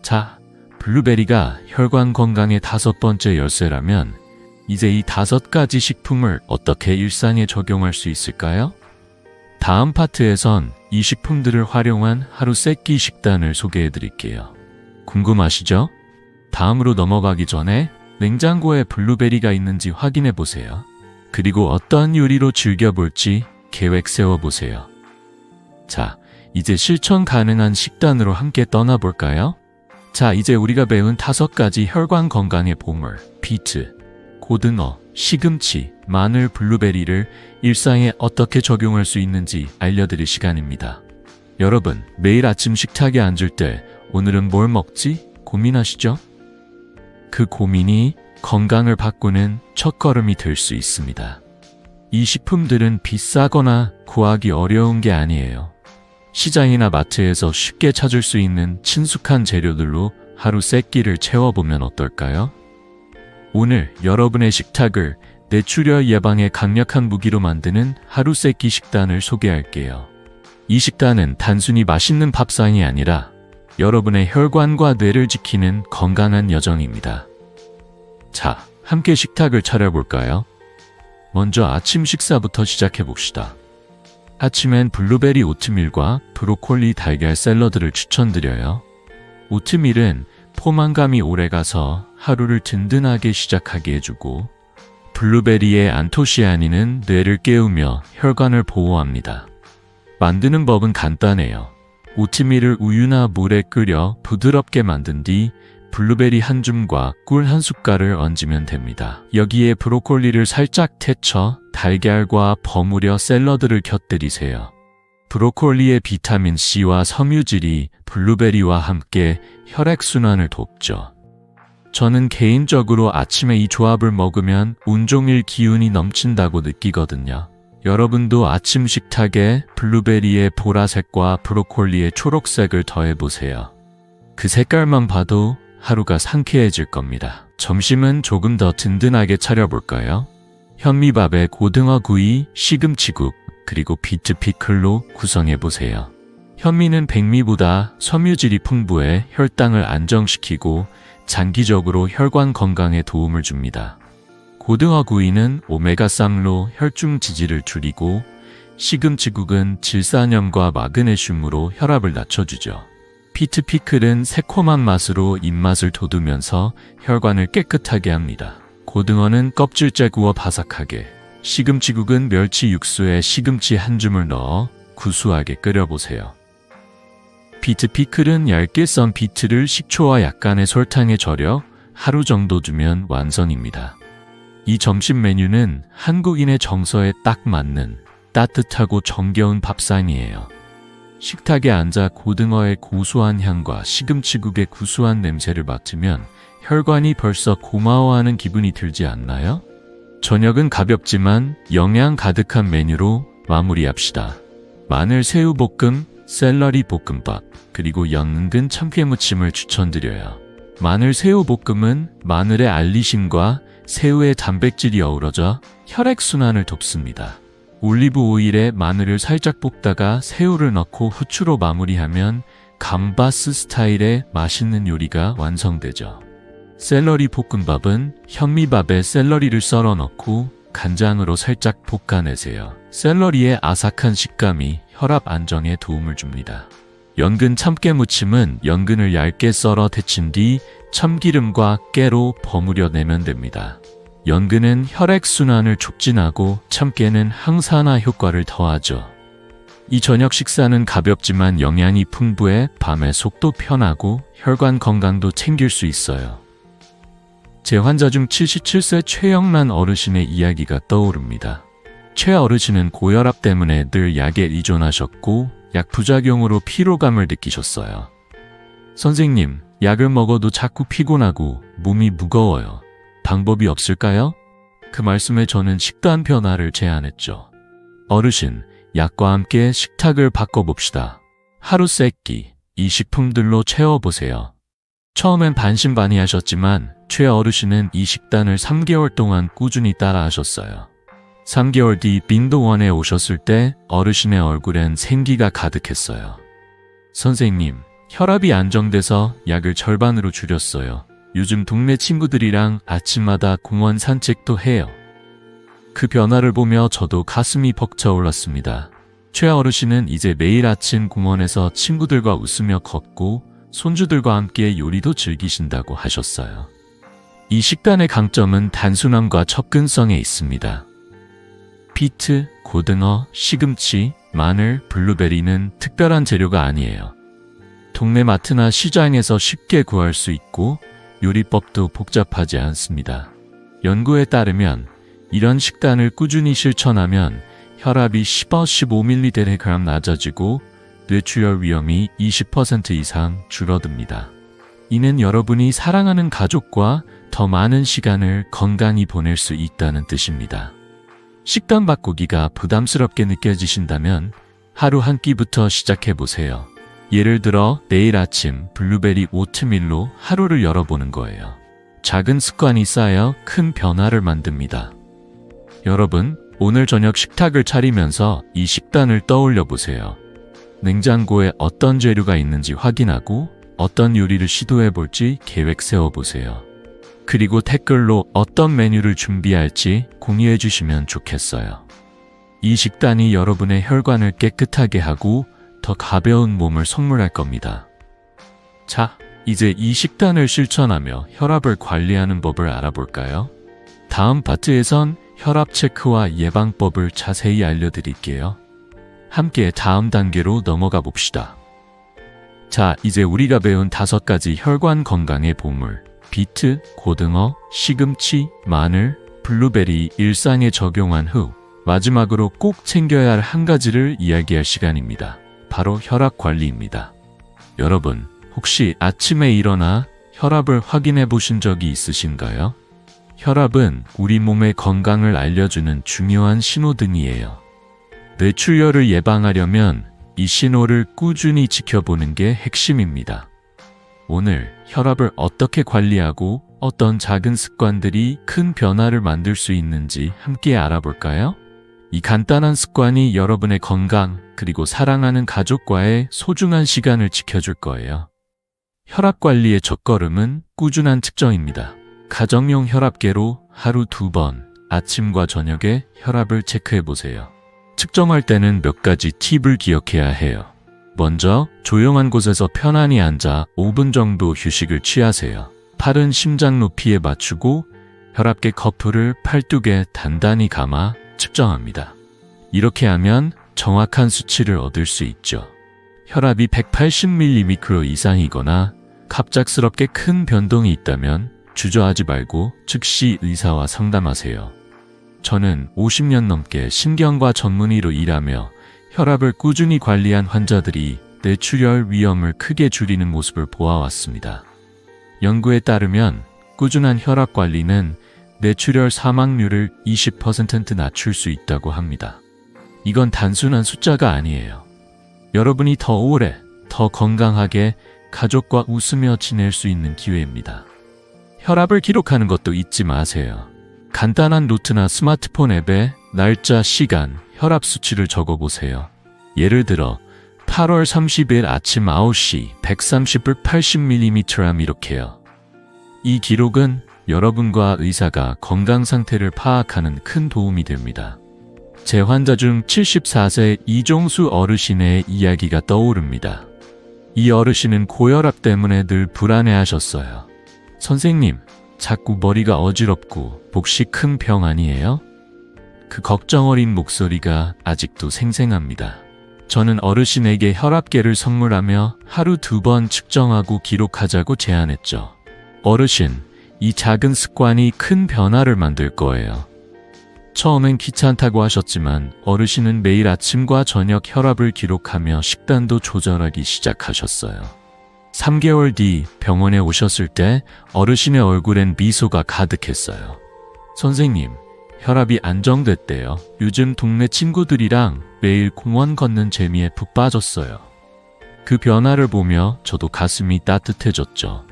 [SPEAKER 1] 자, 블루베리가 혈관 건강의 5번째 열쇠라면 이제 이 5가지 식품을 어떻게 일상에 적용할 수 있을까요? 다음 파트에선 이 식품들을 활용한 하루 세끼 식단을 소개해드릴게요. 궁금하시죠? 다음으로 넘어가기 전에 냉장고에 블루베리가 있는지 확인해보세요. 그리고 어떤 요리로 즐겨볼지 계획 세워보세요. 자, 이제 실천 가능한 식단으로 함께 떠나볼까요? 자, 이제 우리가 배운 5가지 혈관 건강의 보물, 비트, 고등어, 시금치, 마늘, 블루베리를 일상에 어떻게 적용할 수 있는지 알려드릴 시간입니다. 여러분, 매일 아침 식탁에 앉을 때 오늘은 뭘 먹지? 고민하시죠? 그 고민이 건강을 바꾸는 첫걸음이 될 수 있습니다. 이 식품들은 비싸거나 구하기 어려운 게 아니에요. 시장이나 마트에서 쉽게 찾을 수 있는 친숙한 재료들로 하루 세 끼를 채워보면 어떨까요? 오늘 여러분의 식탁을 뇌출혈 예방에 강력한 무기로 만드는 하루 세 끼 식단을 소개할게요. 이 식단은 단순히 맛있는 밥상이 아니라 여러분의 혈관과 뇌를 지키는 건강한 여정입니다. 자, 함께 식탁을 차려볼까요? 먼저 아침 식사부터 시작해봅시다. 아침엔 블루베리 오트밀과 브로콜리 달걀 샐러드를 추천드려요. 오트밀은 포만감이 오래가서 하루를 든든하게 시작하게 해주고, 블루베리의 안토시아닌은 뇌를 깨우며 혈관을 보호합니다. 만드는 법은 간단해요. 오트밀을 우유나 물에 끓여 부드럽게 만든 뒤 블루베리 한 줌과 꿀 한 숟갈을 얹으면 됩니다. 여기에 브로콜리를 살짝 데쳐 달걀과 버무려 샐러드를 곁들이세요. 브로콜리의 비타민C와 섬유질이 블루베리와 함께 혈액순환을 돕죠. 저는 개인적으로 아침에 이 조합을 먹으면 온종일 기운이 넘친다고 느끼거든요. 여러분도 아침 식탁에 블루베리의 보라색과 브로콜리의 초록색을 더해보세요. 그 색깔만 봐도 하루가 상쾌해질 겁니다. 점심은 조금 더 든든하게 차려볼까요? 현미밥에 고등어 구이, 시금치국, 그리고 비트 피클로 구성해보세요. 현미는 백미보다 섬유질이 풍부해 혈당을 안정시키고 장기적으로 혈관 건강에 도움을 줍니다. 고등어 구이는 오메가3로 혈중 지지를 줄이고, 시금치국은 질산염과 마그네슘으로 혈압을 낮춰주죠. 피트 피클은 새콤한 맛으로 입맛을 돋우면서 혈관을 깨끗하게 합니다. 고등어는 껍질째 구워 바삭하게, 시금치국은 멸치 육수에 시금치 한 줌을 넣어 구수하게 끓여보세요. 비트 피클은 얇게 썬 비트를 식초와 약간의 설탕에 절여 하루 정도 두면 완성입니다. 이 점심 메뉴는 한국인의 정서에 딱 맞는 따뜻하고 정겨운 밥상이에요. 식탁에 앉아 고등어의 고소한 향과 시금치국의 구수한 냄새를 맡으면 혈관이 벌써 고마워하는 기분이 들지 않나요? 저녁은 가볍지만 영양 가득한 메뉴로 마무리합시다. 마늘 새우 볶음, 샐러리 볶음밥, 그리고 연근 참깨무침을 추천드려요. 마늘 새우 볶음은 마늘의 알리신과 새우의 단백질이 어우러져 혈액순환을 돕습니다. 올리브 오일에 마늘을 살짝 볶다가 새우를 넣고 후추로 마무리하면 감바스 스타일의 맛있는 요리가 완성되죠. 샐러리 볶음밥은 현미밥에 샐러리를 썰어 넣고 간장으로 살짝 볶아내세요. 샐러리의 아삭한 식감이 혈압 안정에 도움을 줍니다. 연근 참깨무침은 연근을 얇게 썰어 데친 뒤 참기름과 깨로 버무려 내면 됩니다. 연근은 혈액순환을 촉진하고 참깨는 항산화 효과를 더하죠. 이 저녁 식사는 가볍지만 영양이 풍부해 밤에 속도 편하고 혈관 건강도 챙길 수 있어요. 제 환자 중 77세 최영란 어르신의 이야기가 떠오릅니다. 최 어르신은 고혈압 때문에 늘 약에 의존하셨고 약 부작용으로 피로감을 느끼셨어요. 선생님, 약을 먹어도 자꾸 피곤하고 몸이 무거워요. 방법이 없을까요? 그 말씀에 저는 식단 변화를 제안했죠. 어르신, 약과 함께 식탁을 바꿔봅시다. 하루 세 끼, 이 식품들로 채워보세요. 처음엔 반신반의하셨지만 최 어르신은 이 식단을 3개월 동안 꾸준히 따라하셨어요. 3개월 뒤 빈도원에 오셨을 때 어르신의 얼굴엔 생기가 가득했어요. 선생님, 혈압이 안정돼서 약을 절반으로 줄였어요. 요즘 동네 친구들이랑 아침마다 공원 산책도 해요. 그 변화를 보며 저도 가슴이 벅차올랐습니다. 최 어르신은 이제 매일 아침 공원에서 친구들과 웃으며 걷고 손주들과 함께 요리도 즐기신다고 하셨어요. 이 식단의 강점은 단순함과 접근성에 있습니다. 비트, 고등어, 시금치, 마늘, 블루베리는 특별한 재료가 아니에요. 동네 마트나 시장에서 쉽게 구할 수 있고 요리법도 복잡하지 않습니다. 연구에 따르면 이런 식단을 꾸준히 실천하면 혈압이 10-15mg 낮아지고 뇌출혈 위험이 20% 이상 줄어듭니다. 이는 여러분이 사랑하는 가족과 더 많은 시간을 건강히 보낼 수 있다는 뜻입니다. 식단 바꾸기가 부담스럽게 느껴지신다면 하루 한 끼부터 시작해 보세요. 예를 들어 내일 아침 블루베리 오트밀로 하루를 열어보는 거예요. 작은 습관이 쌓여 큰 변화를 만듭니다. 여러분, 오늘 저녁 식탁을 차리면서 이 식단을 떠올려 보세요. 냉장고에 어떤 재료가 있는지 확인하고 어떤 요리를 시도해 볼지 계획 세워 보세요. 그리고 댓글로 어떤 메뉴를 준비할지 공유해 주시면 좋겠어요. 이 식단이 여러분의 혈관을 깨끗하게 하고 더 가벼운 몸을 선물할 겁니다. 자, 이제 이 식단을 실천하며 혈압을 관리하는 법을 알아볼까요? 다음 파트에선 혈압 체크와 예방법을 자세히 알려드릴게요. 함께 다음 단계로 넘어가 봅시다. 자, 이제 우리가 배운 5가지 혈관 건강의 보물, 비트, 고등어, 시금치, 마늘, 블루베리 일상에 적용한 후 마지막으로 꼭 챙겨야 할 한 가지를 이야기할 시간입니다. 바로 혈압 관리입니다. 여러분, 혹시 아침에 일어나 혈압을 확인해 보신 적이 있으신가요? 혈압은 우리 몸의 건강을 알려주는 중요한 신호등이에요. 뇌출혈을 예방하려면 이 신호를 꾸준히 지켜보는 게 핵심입니다. 오늘 혈압을 어떻게 관리하고 어떤 작은 습관들이 큰 변화를 만들 수 있는지 함께 알아볼까요? 이 간단한 습관이 여러분의 건강 그리고 사랑하는 가족과의 소중한 시간을 지켜줄 거예요. 혈압 관리의 첫걸음은 꾸준한 측정입니다. 가정용 혈압계로 하루 2번 아침과 저녁에 혈압을 체크해 보세요. 측정할 때는 몇 가지 팁을 기억해야 해요. 먼저 조용한 곳에서 편안히 앉아 5분 정도 휴식을 취하세요. 팔은 심장 높이에 맞추고 혈압계 커프를 팔뚝에 단단히 감아 측정합니다. 이렇게 하면 정확한 수치를 얻을 수 있죠. 혈압이 180mg 이상이거나 갑작스럽게 큰 변동이 있다면 주저하지 말고 즉시 의사와 상담하세요. 저는 50년 넘게 신경과 전문의로 일하며 혈압을 꾸준히 관리한 환자들이 뇌출혈 위험을 크게 줄이는 모습을 보아왔습니다. 연구에 따르면 꾸준한 혈압 관리는 뇌출혈 사망률을 20% 낮출 수 있다고 합니다. 이건 단순한 숫자가 아니에요. 여러분이 더 오래, 더 건강하게 가족과 웃으며 지낼 수 있는 기회입니다. 혈압을 기록하는 것도 잊지 마세요. 간단한 노트나 스마트폰 앱에 날짜, 시간, 혈압 수치를 적어보세요. 예를 들어 8월 30일 아침 9시 130을 80mm람 이렇게요. 이 기록은 여러분과 의사가 건강 상태를 파악하는 큰 도움이 됩니다. 제 환자 중 74세 이종수 어르신의 이야기가 떠오릅니다. 이 어르신은 고혈압 때문에 늘 불안해하셨어요. 선생님, 자꾸 머리가 어지럽고 몫이 큰 병 아니에요? 그 걱정 어린 목소리가 아직도 생생합니다. 저는 어르신에게 혈압계를 선물하며 하루 2번 측정하고 기록하자고 제안했죠. 어르신, 이 작은 습관이 큰 변화를 만들 거예요. 처음엔 귀찮다고 하셨지만 어르신은 매일 아침과 저녁 혈압을 기록하며 식단도 조절하기 시작하셨어요. 3개월 뒤 병원에 오셨을 때 어르신의 얼굴엔 미소가 가득했어요. 선생님, 혈압이 안정됐대요. 요즘 동네 친구들이랑 매일 공원 걷는 재미에 푹 빠졌어요. 그 변화를 보며 저도 가슴이 따뜻해졌죠.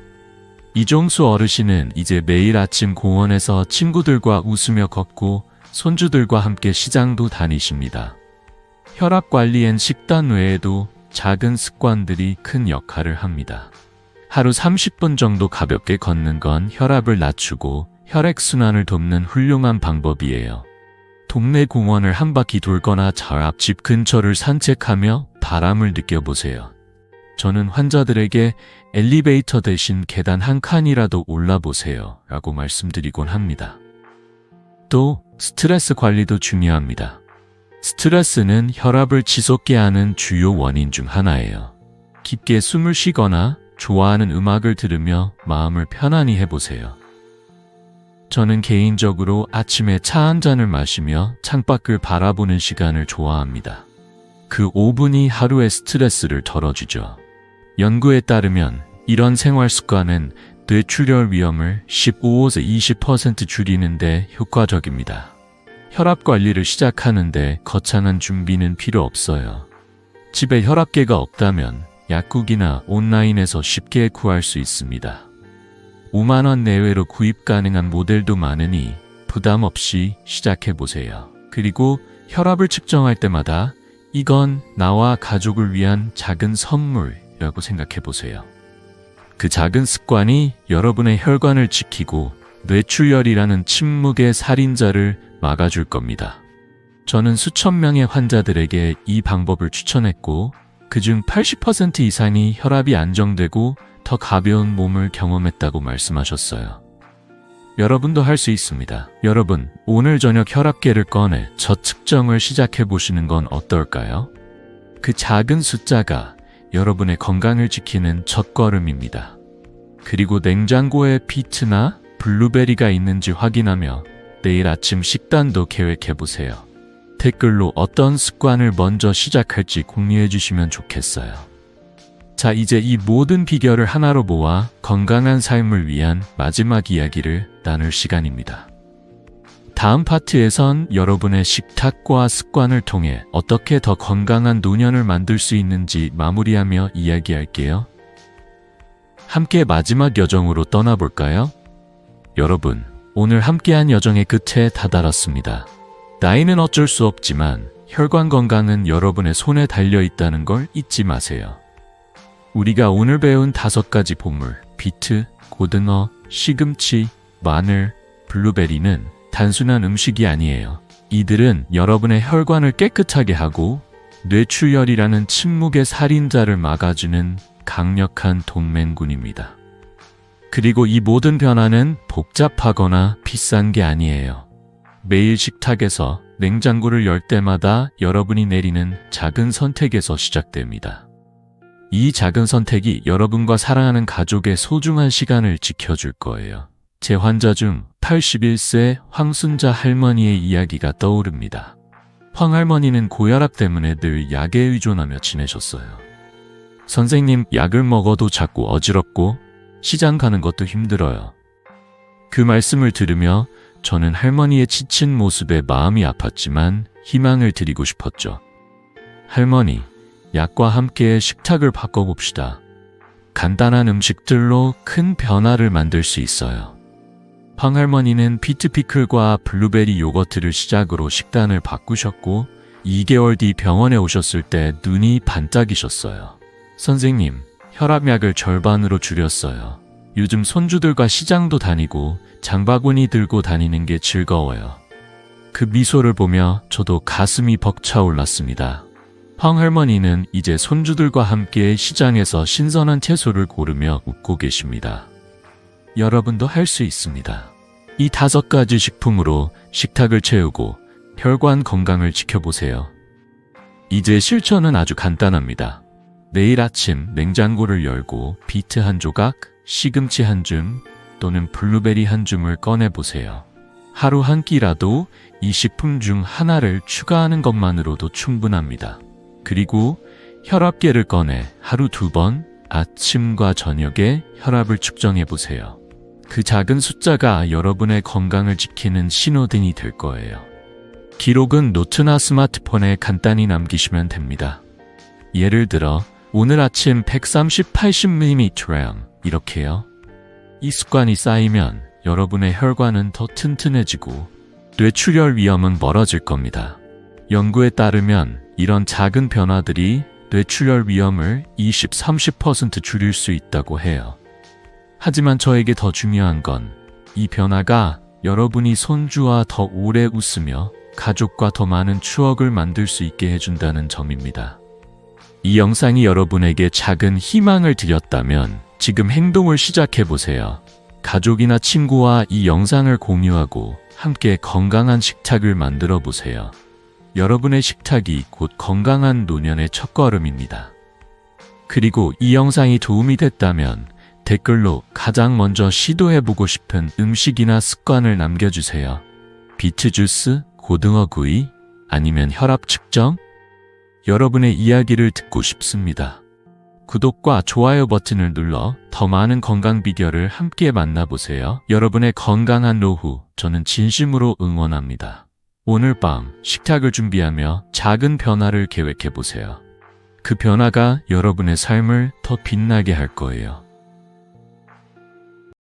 [SPEAKER 1] 이종수 어르신은 이제 매일 아침 공원에서 친구들과 웃으며 걷고 손주들과 함께 시장도 다니십니다. 혈압 관리엔 식단 외에도 작은 습관들이 큰 역할을 합니다. 하루 30분 정도 가볍게 걷는 건 혈압을 낮추고 혈액순환을 돕는 훌륭한 방법이에요. 동네 공원을 한 바퀴 돌거나 집 근처를 산책하며 바람을 느껴보세요. 저는 환자들에게 엘리베이터 대신 계단 한 칸이라도 올라보세요 라고 말씀드리곤 합니다. 또 스트레스 관리도 중요합니다. 스트레스는 혈압을 치솟게 하는 주요 원인 중 하나예요. 깊게 숨을 쉬거나 좋아하는 음악을 들으며 마음을 편안히 해보세요. 저는 개인적으로 아침에 차 한 잔을 마시며 창밖을 바라보는 시간을 좋아합니다. 그 5분이 하루의 스트레스를 덜어주죠. 연구에 따르면 이런 생활 습관은 뇌출혈 위험을 15에서 20% 줄이는 데 효과적입니다. 혈압 관리를 시작하는데 거창한 준비는 필요 없어요. 집에 혈압계가 없다면 약국이나 온라인에서 쉽게 구할 수 있습니다. 5만 원 내외로 구입 가능한 모델도 많으니 부담 없이 시작해보세요. 그리고 혈압을 측정할 때마다 이건 나와 가족을 위한 작은 선물이라고 생각해보세요. 그 작은 습관이 여러분의 혈관을 지키고 뇌출혈이라는 침묵의 살인자를 막아줄 겁니다. 저는 수천 명의 환자들에게 이 방법을 추천했고 그중 80% 이상이 혈압이 안정되고 더 가벼운 몸을 경험했다고 말씀하셨어요. 여러분도 할 수 있습니다. 여러분, 오늘 저녁 혈압계를 꺼내 저측정을 시작해 보시는 건 어떨까요? 그 작은 숫자가 여러분의 건강을 지키는 첫걸음입니다. 그리고 냉장고에 비트나 블루베리가 있는지 확인하며 내일 아침 식단도 계획해 보세요. 댓글로 어떤 습관을 먼저 시작할지 공유해 주시면 좋겠어요. 자, 이제 이 모든 비결을 하나로 모아 건강한 삶을 위한 마지막 이야기를 나눌 시간입니다. 다음 파트에선 여러분의 식탁과 습관을 통해 어떻게 더 건강한 노년을 만들 수 있는지 마무리하며 이야기할게요. 함께 마지막 여정으로 떠나볼까요? 여러분, 오늘 함께한 여정의 끝에 다다랐습니다. 나이는 어쩔 수 없지만 혈관 건강은 여러분의 손에 달려 있다는 걸 잊지 마세요. 우리가 오늘 배운 5가지 보물, 비트, 고등어, 시금치, 마늘, 블루베리는 단순한 음식이 아니에요. 이들은 여러분의 혈관을 깨끗하게 하고 뇌출혈이라는 침묵의 살인자를 막아주는 강력한 동맹군입니다. 그리고 이 모든 변화는 복잡하거나 비싼 게 아니에요. 매일 식탁에서 냉장고를 열 때마다 여러분이 내리는 작은 선택에서 시작됩니다. 이 작은 선택이 여러분과 사랑하는 가족의 소중한 시간을 지켜줄 거예요. 제 환자 중 81세 황순자 할머니의 이야기가 떠오릅니다. 황 할머니는 고혈압 때문에 늘 약에 의존하며 지내셨어요. 선생님, 약을 먹어도 자꾸 어지럽고 시장 가는 것도 힘들어요. 그 말씀을 들으며 저는 할머니의 지친 모습에 마음이 아팠지만 희망을 드리고 싶었죠. 할머니, 약과 함께 식탁을 바꿔봅시다. 간단한 음식들로 큰 변화를 만들 수 있어요. 황 할머니는 비트 피클과 블루베리 요거트를 시작으로 식단을 바꾸셨고 2개월 뒤 병원에 오셨을 때 눈이 반짝이셨어요. 선생님, 혈압약을 절반으로 줄였어요. 요즘 손주들과 시장도 다니고 장바구니 들고 다니는 게 즐거워요. 그 미소를 보며 저도 가슴이 벅차올랐습니다. 황 할머니는 이제 손주들과 함께 시장에서 신선한 채소를 고르며 웃고 계십니다. 여러분도 할 수 있습니다. 이 5가지 식품으로 식탁을 채우고 혈관 건강을 지켜보세요. 이제 실천은 아주 간단합니다. 내일 아침 냉장고를 열고 비트 한 조각, 시금치 한 줌 또는 블루베리 한 줌을 꺼내보세요. 하루 한 끼라도 이 식품 중 하나를 추가하는 것만으로도 충분합니다. 그리고 혈압계를 꺼내 하루 2번 아침과 저녁에 혈압을 측정해보세요. 그 작은 숫자가 여러분의 건강을 지키는 신호등이 될 거예요. 기록은 노트나 스마트폰에 간단히 남기시면 됩니다. 예를 들어 오늘 아침 130-80mg 이렇게요. 이 습관이 쌓이면 여러분의 혈관은 더 튼튼해지고 뇌출혈 위험은 멀어질 겁니다. 연구에 따르면 이런 작은 변화들이 뇌출혈 위험을 20-30% 줄일 수 있다고 해요. 하지만 저에게 더 중요한 건 이 변화가 여러분이 손주와 더 오래 웃으며 가족과 더 많은 추억을 만들 수 있게 해준다는 점입니다. 이 영상이 여러분에게 작은 희망을 드렸다면 지금 행동을 시작해보세요. 가족이나 친구와 이 영상을 공유하고 함께 건강한 식탁을 만들어 보세요. 여러분의 식탁이 곧 건강한 노년의 첫걸음입니다. 그리고 이 영상이 도움이 됐다면 댓글로 가장 먼저 시도해보고 싶은 음식이나 습관을 남겨주세요. 비트 주스, 고등어 구이, 아니면 혈압 측정? 여러분의 이야기를 듣고 싶습니다. 구독과 좋아요 버튼을 눌러 더 많은 건강 비결을 함께 만나보세요. 여러분의 건강한 노후, 저는 진심으로 응원합니다. 오늘 밤 식탁을 준비하며 작은 변화를 계획해보세요. 그 변화가 여러분의 삶을 더 빛나게 할 거예요.